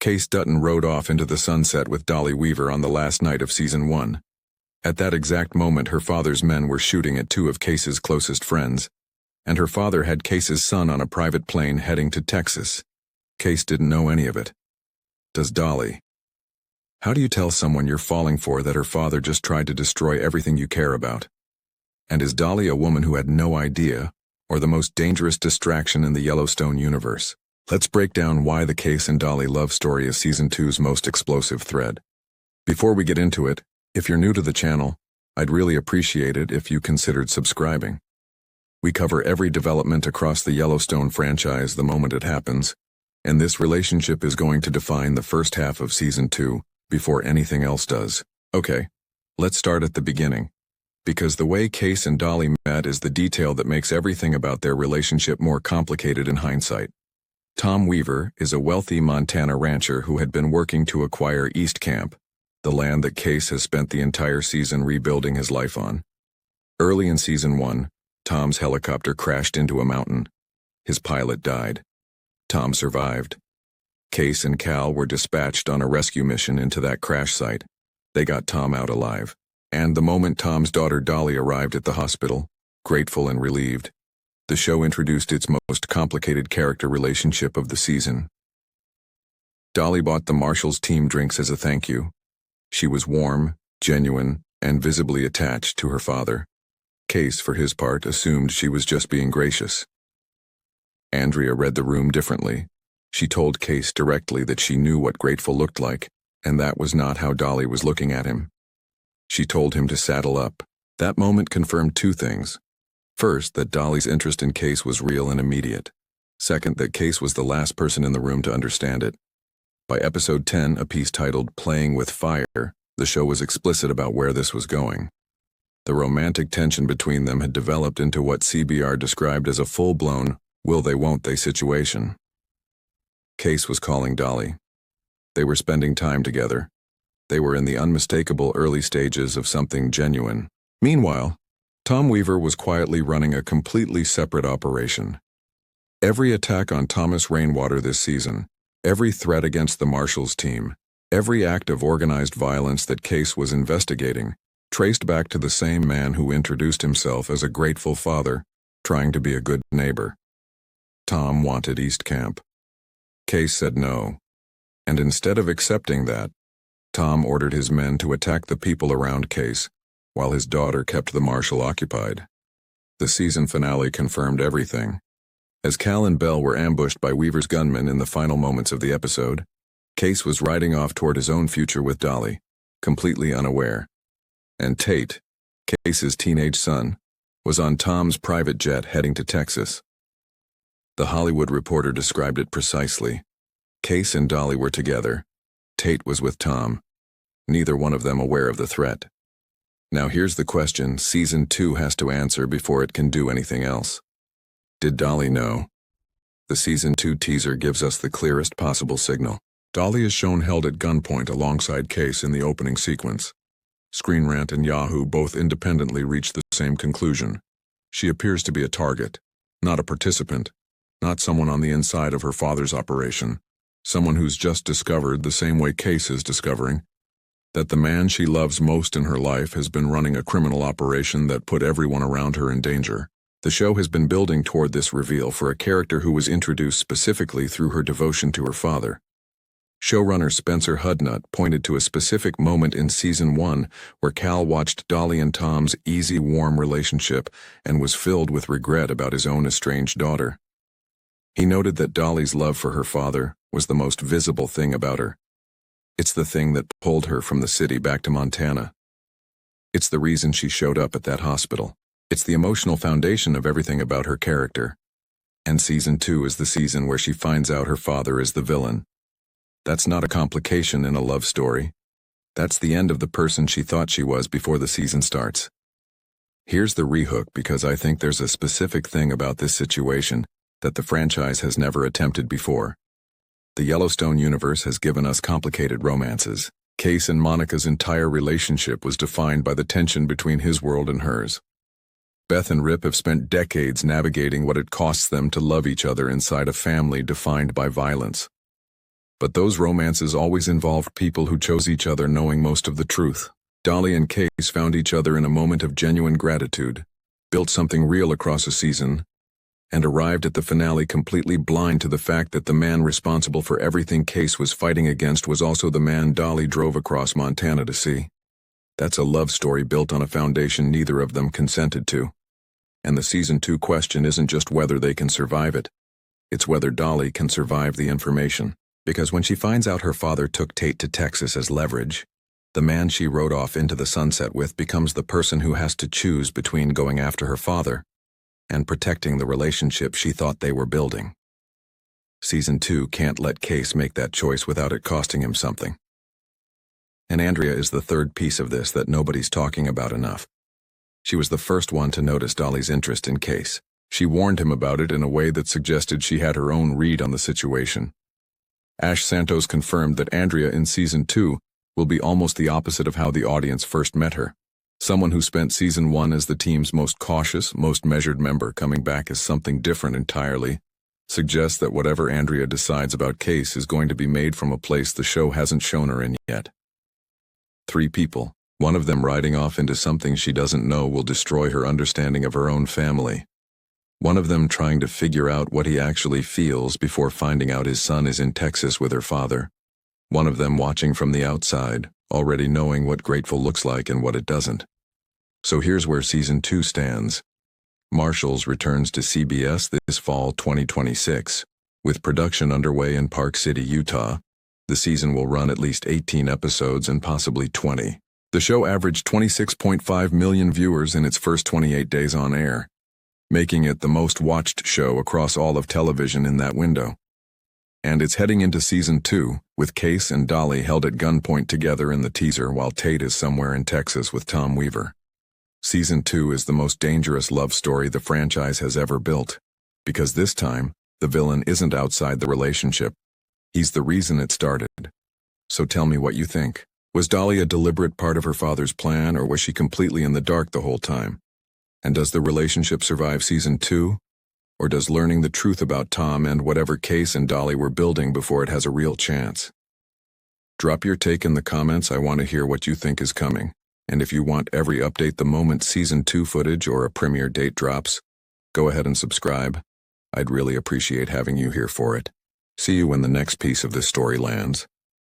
Kayce Dutton rode off into the sunset with Dolly Weaver on the last night of Season 1. At that exact moment, her father's men were shooting at two of Kayce's closest friends, and her father had Kayce's son on a private plane heading to Texas. Kayce didn't know any of it. Does Dolly? How do you tell someone you're falling for that her father just tried to destroy everything you care about? And is Dolly a woman who had no idea, or the most dangerous distraction in the Yellowstone universe? Let's break down why the Kayce and Dolly love story is Season 2's most explosive thread. Before we get into it, if you're new to the channel, I'd really appreciate it if you considered subscribing. We cover every development across the Yellowstone franchise the moment it happens, and this relationship is going to define the first half of Season 2 before anything else does. Okay, let's start at the beginning, because the way Kayce and Dolly met is the detail that makes everything about their relationship more complicated in hindsight. Tom Weaver is a wealthy Montana rancher who had been working to acquire East Camp, the land that Kayce has spent the entire season rebuilding his life on. Early in Season 1, Tom's helicopter crashed into a mountain. His pilot died. Tom survived. Kayce and Cal were dispatched on a rescue mission into that crash site. They got Tom out alive. And the moment Tom's daughter Dolly arrived at the hospital, grateful and relieved, the show introduced its most complicated character relationship of the season. Dolly bought the Marshals team drinks as a thank you. She was warm, genuine, and visibly attached to her father. Kayce, for his part, assumed she was just being gracious. Andrea read the room differently. She told Kayce directly that she knew what grateful looked like, and that was not how Dolly was looking at him. She told him to saddle up. That moment confirmed two things. First, that Dolly's interest in Kayce was real and immediate. Second, that Kayce was the last person in the room to understand it. By episode 10, a piece titled Playing with Fire, the show was explicit about where this was going. The romantic tension between them had developed into what CBR described as a full-blown will-they-won't-they situation. Kayce was calling Dolly. They were spending time together. They were in the unmistakable early stages of something genuine. Meanwhile, Tom Weaver was quietly running a completely separate operation. Every attack on Thomas Rainwater this season, every threat against the Marshals team, every act of organized violence that Kayce was investigating, traced back to the same man who introduced himself as a grateful father, trying to be a good neighbor. Tom wanted East Camp. Kayce said no, and instead of accepting that, Tom ordered his men to attack the people around Kayce, while his daughter kept the Marshal occupied. The season finale confirmed everything. As Cal and Belle were ambushed by Weaver's gunmen in the final moments of the episode, Kayce was riding off toward his own future with Dolly, completely unaware. And Tate, Kayce's teenage son, was on Tom's private jet heading to Texas. The Hollywood Reporter described it precisely. Kayce and Dolly were together. Tate was with Tom, neither one of them aware of the threat. Now here's the question Season 2 has to answer before it can do anything else. Did Dolly know? The Season 2 teaser gives us the clearest possible signal. Dolly is shown held at gunpoint alongside Kayce in the opening sequence. Screen Rant and Yahoo both independently reached the same conclusion. She appears to be a target, not a participant, not someone on the inside of her father's operation, someone who's just discovered, the same way Kayce is discovering, that the man she loves most in her life has been running a criminal operation that put everyone around her in danger. The show has been building toward this reveal for a character who was introduced specifically through her devotion to her father. Showrunner Spencer Hudnut pointed to a specific moment in Season 1 where Cal watched Dolly and Tom's easy, warm relationship and was filled with regret about his own estranged daughter. He noted that Dolly's love for her father was the most visible thing about her. It's the thing that pulled her from the city back to Montana. It's the reason she showed up at that hospital. It's the emotional foundation of everything about her character. And Season 2 is the season where she finds out her father is the villain. That's not a complication in a love story. That's the end of the person she thought she was before the season starts. Here's the rehook, because I think there's a specific thing about this situation that the franchise has never attempted before. The Yellowstone universe has given us complicated romances. Kayce and Monica's entire relationship was defined by the tension between his world and hers. Beth and Rip have spent decades navigating what it costs them to love each other inside a family defined by violence. But those romances always involved people who chose each other knowing most of the truth. Dolly and Kayce found each other in a moment of genuine gratitude, built something real across a season, and arrived at the finale completely blind to the fact that the man responsible for everything Kayce was fighting against was also the man Dolly drove across Montana to see. That's a love story built on a foundation neither of them consented to. And the Season 2 question isn't just whether they can survive it. It's whether Dolly can survive the information. Because when she finds out her father took Tate to Texas as leverage, the man she rode off into the sunset with becomes the person who has to choose between going after her father and protecting the relationship she thought they were building. Season 2 can't let Kayce make that choice without it costing him something. And Andrea is the third piece of this that nobody's talking about enough. She was the first one to notice Dolly's interest in Kayce. She warned him about it in a way that suggested she had her own read on the situation. Ash Santos confirmed that Andrea in Season 2 will be almost the opposite of how the audience first met her. Someone who spent Season 1 as the team's most cautious, most measured member coming back as something different entirely, suggests that whatever Andrea decides about Kayce is going to be made from a place the show hasn't shown her in yet. 3 people, one of them riding off into something she doesn't know will destroy her understanding of her own family. One of them trying to figure out what he actually feels before finding out his son is in Texas with her father. One of them watching from the outside, already knowing what grateful looks like and what it doesn't. So here's where Season 2 stands. Marshals returns to CBS this fall 2026. With production underway in Park City, Utah, the season will run at least 18 episodes and possibly 20. The show averaged 26.5 million viewers in its first 28 days on air, making it the most watched show across all of television in that window. And it's heading into Season 2, with Kayce and Dolly held at gunpoint together in the teaser while Tate is somewhere in Texas with Tom Weaver. Season 2 is the most dangerous love story the franchise has ever built, because this time, the villain isn't outside the relationship. He's the reason it started. So tell me what you think. Was Dolly a deliberate part of her father's plan, or was she completely in the dark the whole time? And does the relationship survive Season 2? Or does learning the truth about Tom and whatever Kayce and Dolly were building before it has a real chance? Drop your take in the comments. I want to hear what you think is coming. And if you want every update the moment Season 2 footage or a premiere date drops, go ahead and subscribe. I'd really appreciate having you here for it. See you when the next piece of this story lands.